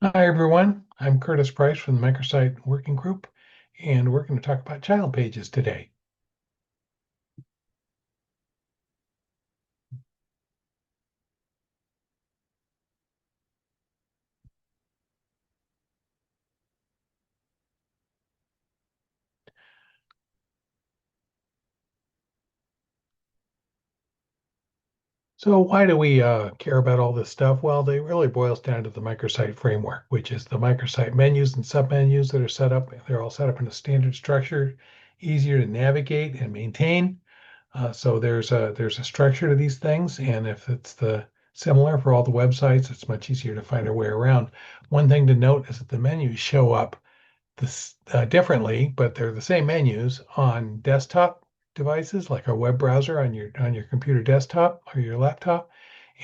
Hi, everyone. I'm Curtis Price from the Microsite Working Group, and we're going to talk about child pages today. So why do we care about all this stuff? Well, it really boils down to the microsite framework, which is the microsite menus and submenus that are set up. They're all set up in a standard structure, easier to navigate and maintain. So there's a structure to these things, and if it's the similar for all the websites, it's much easier to find our way around. One thing to note is that the menus show up differently, but they're the same menus on desktop devices like a web browser on your computer desktop or your laptop,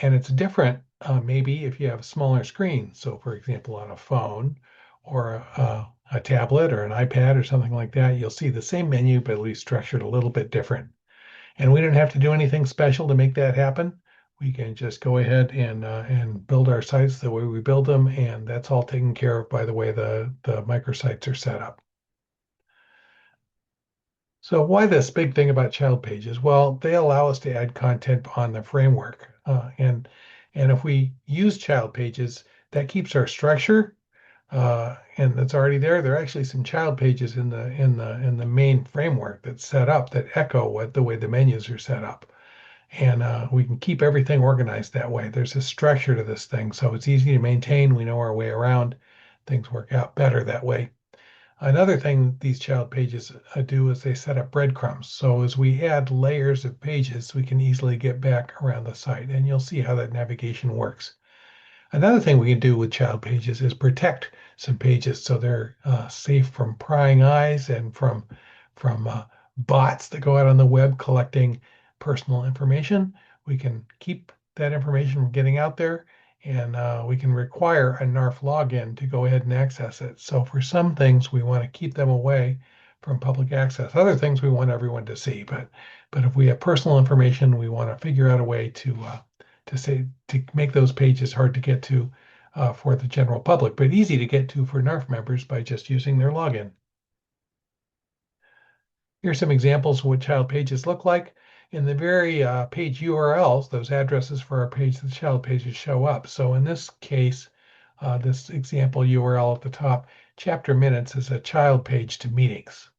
and it's different maybe if you have a smaller screen. So, for example, on a phone or a tablet or an iPad or something like that, you'll see the same menu, but it'll be structured a little bit different. And we don't have to do anything special to make that happen. We can just go ahead and build our sites the way we build them, and that's all taken care of by the way the microsites are set up. So why this big thing about child pages? Well, they allow us to add content on the framework, and if we use child pages, that keeps our structure, and that's already there. There are actually some child pages in the main framework that's set up that echo what the way the menus are set up. And we can keep everything organized that way. There's a structure to this thing, so it's easy to maintain. We know our way around. Things work out better that way. Another thing these child pages do is they set up breadcrumbs. So as we add layers of pages, we can easily get back around the site, and you'll see how that navigation works. Another thing we can do with child pages is protect some pages so they're safe from prying eyes and from bots that go out on the web collecting personal information. We can keep that information from getting out there, and we can require a NARF login to go ahead and access it. So for some things, we want to keep them away from public access. Other things we want everyone to see, but if we have personal information, we want to figure out a way to make those pages hard to get to for the general public, but easy to get to for NARF members by just using their login. Here's some examples of what child pages look like. In the very page URLs, those addresses for our page, the child pages show up. So in this case, this example URL at the top, chapter minutes is a child page to meetings,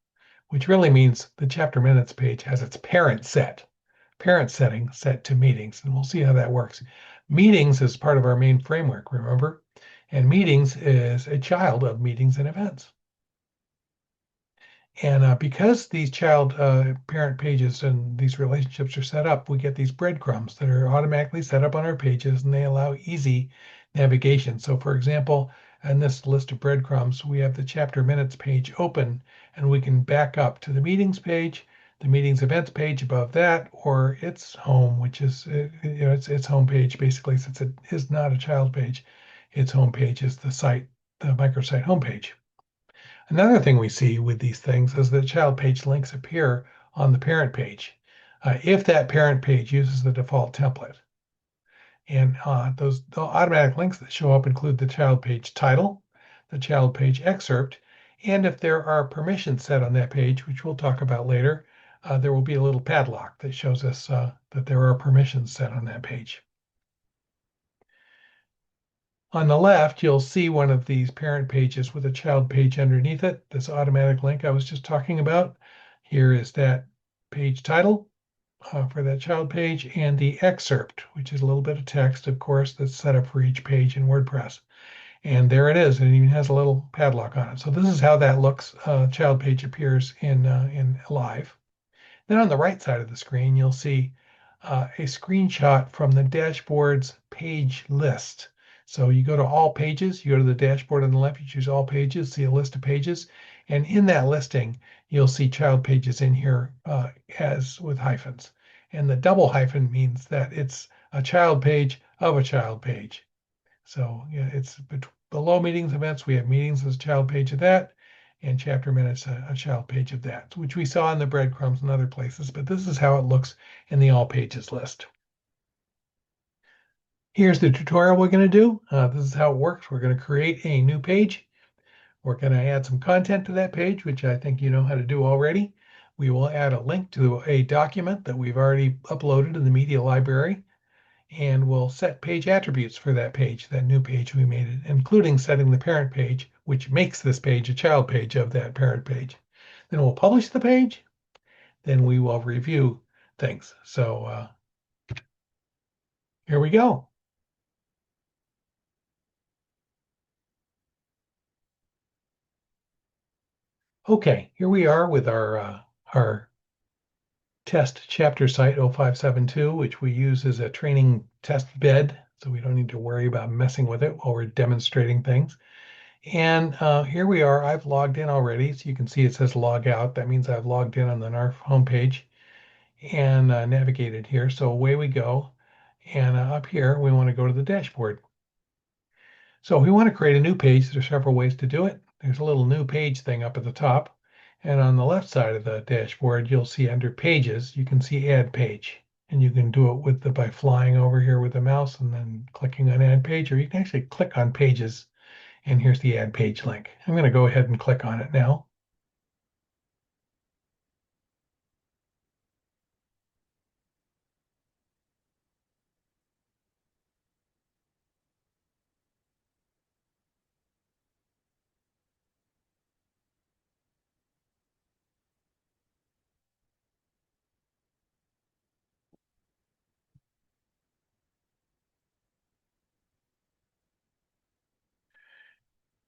which really means the chapter minutes page has its parent setting set to meetings, and we'll see how that works. Meetings is part of our main framework, remember? And meetings is a child of meetings and events. And because these child parent pages and these relationships are set up, we get these breadcrumbs that are automatically set up on our pages, and they allow easy navigation. So for example, in this list of breadcrumbs, we have the chapter minutes page open, and we can back up to the meetings page, the meetings events page above that, or its home, which is its home page basically, since it is not a child page. Its home page is the site, the microsite homepage. Another thing we see with these things is that child page links appear on the parent page if that parent page uses the default template. And the automatic links that show up include the child page title, the child page excerpt, and if there are permissions set on that page, which we'll talk about later, there will be a little padlock that shows us that there are permissions set on that page. On the left, you'll see one of these parent pages with a child page underneath it, this automatic link I was just talking about. Here is that page title for that child page and the excerpt, which is a little bit of text, of course, that's set up for each page in WordPress. And there it is. And it even has a little padlock on it. So this is how that looks. Child page appears in live. Then on the right side of the screen, you'll see a screenshot from the dashboard's page list. So you go to all pages, you go to the dashboard on the left, you choose all pages, see a list of pages. And in that listing, you'll see child pages in here as with hyphens. And the double hyphen means that it's a child page of a child page. So yeah, it's below meetings events. We have meetings as a child page of that, and chapter minutes a child page of that, which we saw in the breadcrumbs and other places. But this is how it looks in the all pages list. Here's the tutorial we're going to do. This is how it works. We're going to create a new page. We're going to add some content to that page, which I think you know how to do already. We will add a link to a document that we've already uploaded in the media library, and we'll set page attributes for that page, that new page we made, including setting the parent page, which makes this page a child page of that parent page. Then we'll publish the page. Then we will review things. So here we go. Okay, here we are with our test chapter site 0572, which we use as a training test bed, so we don't need to worry about messing with it while we're demonstrating things. And here we are. I've logged in already, so you can see it says log out. That means I've logged in on the NARF homepage and navigated here. So away we go. And up here, we want to go to the dashboard. So if we want to create a new page, there's several ways to do it. There's a little new page thing up at the top. And on the left side of the dashboard, you'll see under pages, you can see add page. And you can do it by flying over here with the mouse and then clicking on add page, or you can actually click on pages. And here's the add page link. I'm going to go ahead and click on it now.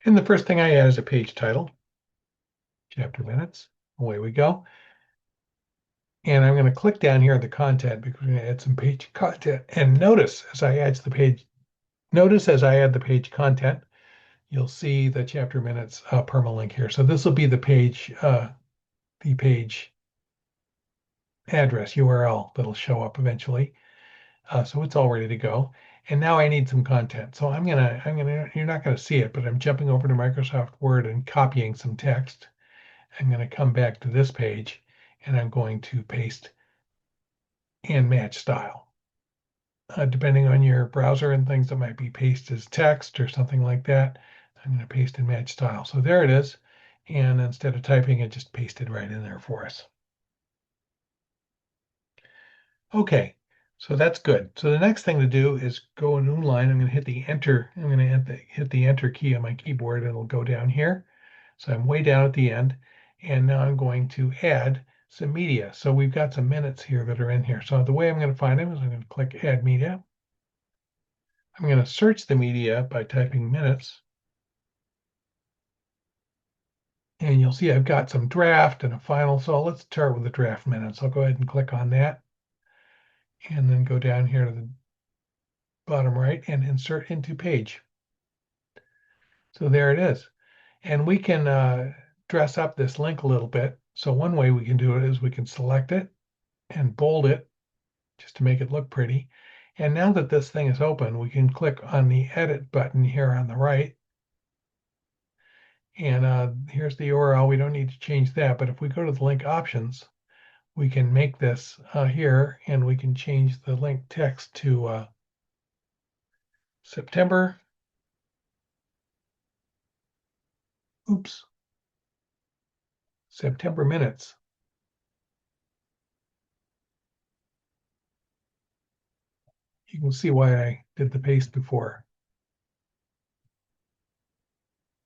And the first thing I add is a page title, chapter minutes. Away we go. And I'm going to click down here at the content because we're going to add some page content. And notice as I add the page content, you'll see the chapter minutes permalink here. So this will be the page address URL that'll show up eventually. So it's all ready to go. And now I need some content. So you're not gonna see it, but I'm jumping over to Microsoft Word and copying some text. I'm gonna come back to this page and I'm going to paste and match style. Depending on your browser and things, it might be paste as text or something like that. I'm going to paste and match style. So there it is. And instead of typing it, just pasted right in there for us. Okay, so that's good. So the next thing to do is go a new line. I'm going to hit the enter. I'm going to hit the enter key on my keyboard and it'll go down here. So I'm way down at the end. And now I'm going to add some media. So we've got some minutes here that are in here. So the way I'm going to find them is I'm going to click add media. I'm going to search the media by typing minutes. And you'll see I've got some draft and a final. So let's start with the draft minutes. I'll go ahead and click on that. And then go down here to the bottom right and insert into page. So there it is. And we can dress up this link a little bit. So one way we can do it is we can select it and bold it just to make it look pretty. And now that this thing is open, we can click on the edit button here on the right. And here's the URL. We don't need to change that. But if we go to the link options, we can make this here and we can change the link text to September. September minutes. You can see why I did the paste before.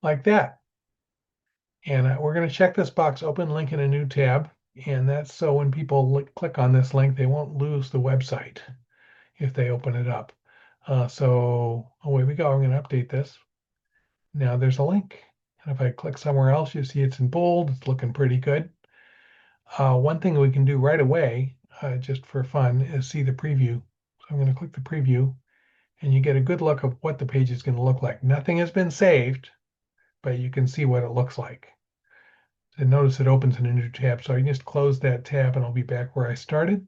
Like that. And we're going to check this box, open link in a new tab. And that's so when people click on this link, they won't lose the website if they open it up. So away we go. I'm going to update this. Now there's a link. And if I click somewhere else, you see it's in bold. It's looking pretty good. One thing we can do right away, just for fun, is see the preview. So I'm going to click the preview, and you get a good look of what the page is going to look like. Nothing has been saved, but you can see what it looks like. And notice it opens in a new tab. So I can just close that tab, and I'll be back where I started.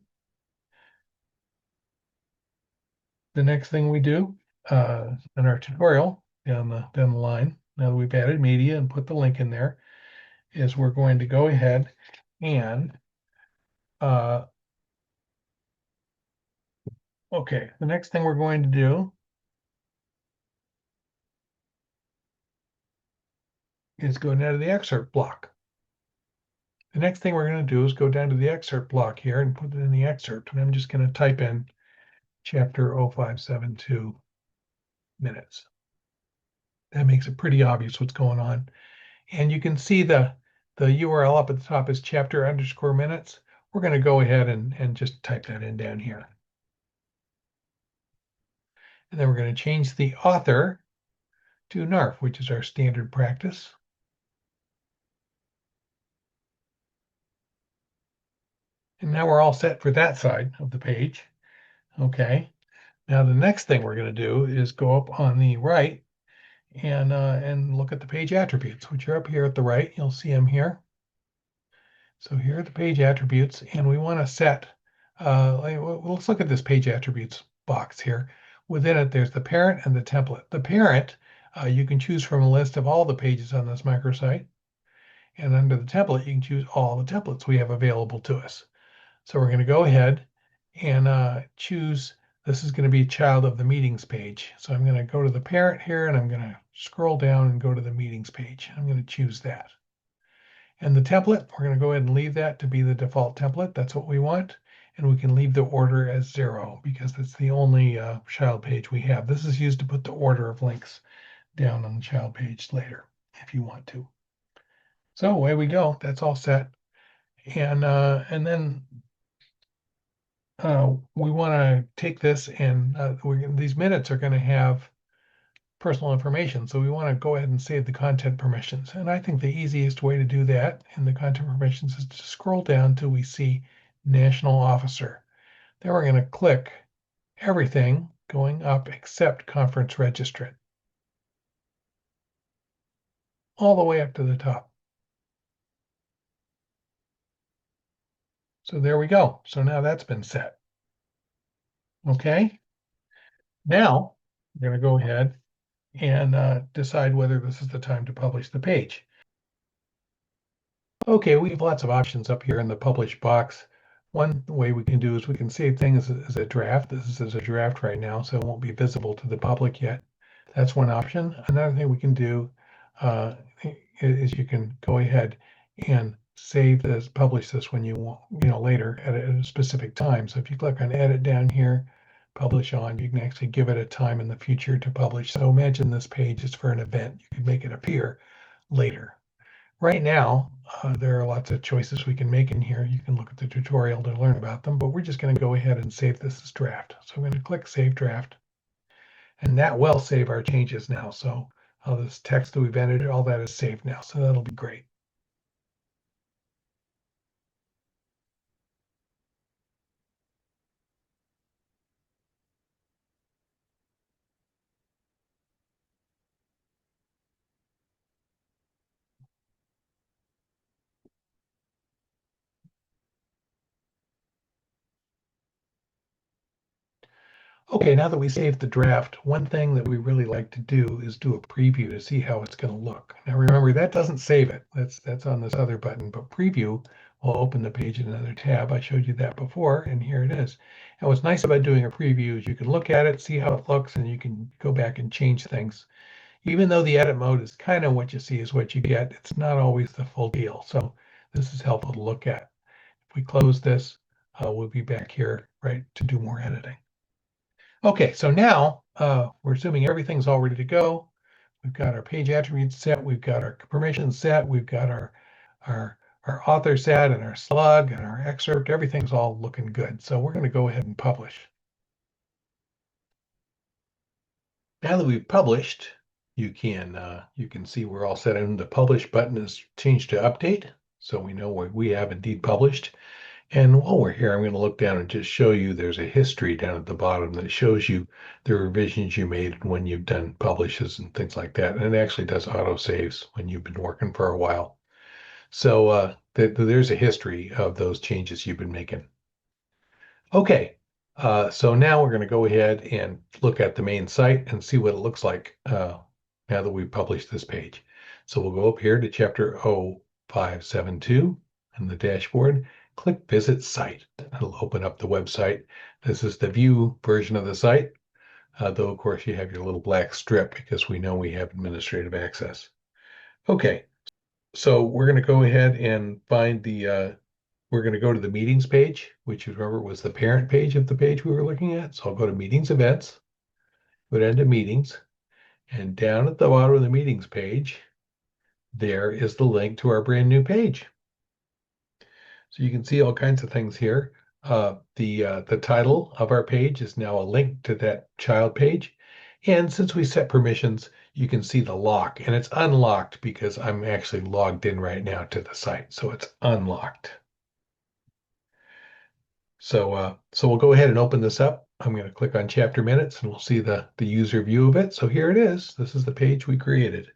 The next thing we do in our tutorial down the line, now that we've added media and put the link in there, is we're going to go ahead and okay, the next thing we're going to do is go down to the excerpt block. The next thing we're going to do is go down to the excerpt block here and put it in the excerpt. And I'm just going to type in chapter 0572 minutes. That makes it pretty obvious what's going on. And you can see the URL up at the top is chapter_minutes. We're going to go ahead and just type that in down here. And then we're going to change the author to NARF, which is our standard practice. And now we're all set for that side of the page. Okay. Now the next thing we're going to do is go up on the right and look at the page attributes, which are up here at the right. You'll see them here. So here are the page attributes, and we want to set, let's look at this page attributes box here. Within it, there's the parent and the template. The parent, you can choose from a list of all the pages on this microsite. And under the template, you can choose all the templates we have available to us. So we're going to go ahead and choose, this is going to be child of the meetings page. So I'm going to go to the parent here, and I'm going to scroll down and go to the meetings page. I'm going to choose that. And the template, we're going to go ahead and leave that to be the default template. That's what we want. And we can leave the order as 0 because that's the only child page we have. This is used to put the order of links down on the child page later if you want to. So away we go. That's all set. And then we want to take this and these minutes are going to have personal information. So we want to go ahead and save the content permissions. And I think the easiest way to do that in the content permissions is to scroll down till we see National Officer. Then we're going to click everything going up except Conference Registrant. All the way up to the top. So there we go. So now that's been set. Okay. Now I'm going to go ahead and decide whether this is the time to publish the page. Okay, we have lots of options up here in the publish box. One way we can do is we can save things as a draft. This is a draft right now, so it won't be visible to the public yet. That's one option. Another thing we can do is you can go ahead and save this, publish this when you want, later at a specific time. So if you click on edit down here, publish on, you can actually give it a time in the future to publish. So imagine this page is for an event. You can make it appear later. Right now, there are lots of choices we can make in here. You can look at the tutorial to learn about them, but we're just going to go ahead and save this as draft. So I'm going to click Save Draft, and that will save our changes now. So all this text that we've entered, all that is saved now. So that'll be great. Okay, now that we saved the draft, one thing that we really like to do is do a preview to see how it's going to look. Now remember, that doesn't save it. That's on this other button, but preview will open the page in another tab. I showed you that before, and here it is. And what's nice about doing a preview is you can look at it, see how it looks, and you can go back and change things. Even though the edit mode is kind of what you see is what you get, it's not always the full deal. So this is helpful to look at. If we close this, we'll be back here, right, to do more editing. Okay, so now we're assuming everything's all ready to go. We've got our page attributes set, we've got our permissions set, we've got our author set and our slug and our excerpt. Everything's all looking good. So we're going to go ahead and publish. Now that we've published, you can see we're all set, and the publish button is changed to update. So we know we have indeed published. And while we're here, I'm going to look down and just show you there's a history down at the bottom that shows you the revisions you made and when you've done publishes and things like that. And it actually does auto saves when you've been working for a while. So there's a history of those changes you've been making. Okay, so now we're going to go ahead and look at the main site and see what it looks like now that we've published this page. So we'll go up here to chapter 0572 in the dashboard. Click Visit Site. It'll open up the website. This is the view version of the site, though of course you have your little black strip because we know we have administrative access. Okay, So we're going to go ahead and find we're going to go to the meetings page, which remember was the parent page of the page we were looking at. So I'll go to meetings events, go down to meetings, and down at the bottom of the meetings page, there is the link to our brand new page. So you can see all kinds of things here. The title of our page is now a link to that child page. And since we set permissions, you can see the lock, and it's unlocked because I'm actually logged in right now to the site. So it's unlocked. So we'll go ahead and open this up. I'm going to click on chapter minutes and we'll see the user view of it. So here it is. This is the page we created.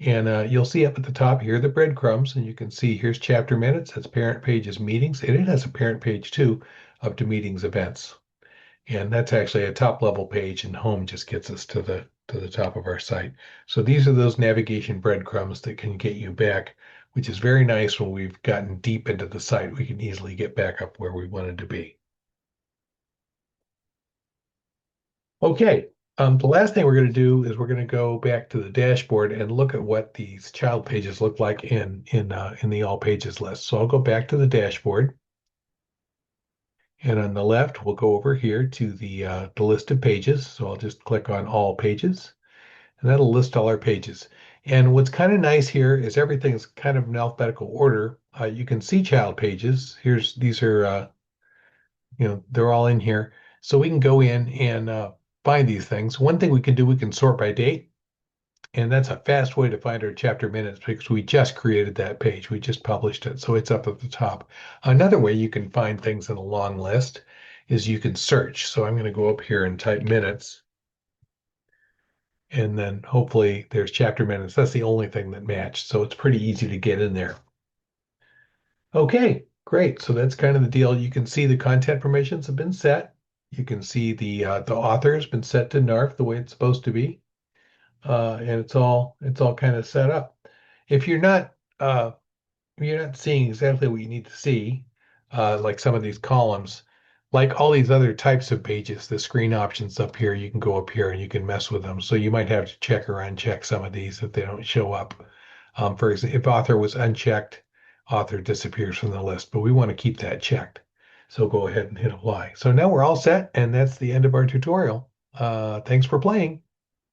And you'll see up at the top here the breadcrumbs, and you can see here's chapter minutes. That's parent pages meetings, and it has a parent page too up to meetings events. And that's actually a top level page, and home just gets us to the top of our site. So these are those navigation breadcrumbs that can get you back, which is very nice when we've gotten deep into the site. We can easily get back up where we wanted to be. Okay, the last thing we're going to do is we're going to go back to the dashboard and look at what these child pages look like in the all pages list. So I'll go back to the dashboard, and on the left we'll go over here to the list of pages. So I'll just click on all pages, and that'll list all our pages. And what's kind of nice here is everything's kind of in alphabetical order. You can see child pages. These are they're all in here. So we can go in and find these things. One thing we can do, we can sort by date. And that's a fast way to find our chapter minutes because we just created that page. We just published it. So it's up at the top. Another way you can find things in a long list is you can search. So I'm going to go up here and type minutes. And then hopefully there's chapter minutes. That's the only thing that matched. So it's pretty easy to get in there. Okay, great. So that's kind of the deal. You can see the content permissions have been set. You can see the author has been set to NARF the way it's supposed to be, and it's all kind of set up. If you're not seeing exactly what you need to see, like some of these columns, like all these other types of pages, the screen options up here, you can go up here and you can mess with them. So you might have to check or uncheck some of these if they don't show up. For example, if author was unchecked, author disappears from the list, but we want to keep that checked. So go ahead and hit apply. So now we're all set, and that's the end of our tutorial. Thanks for playing.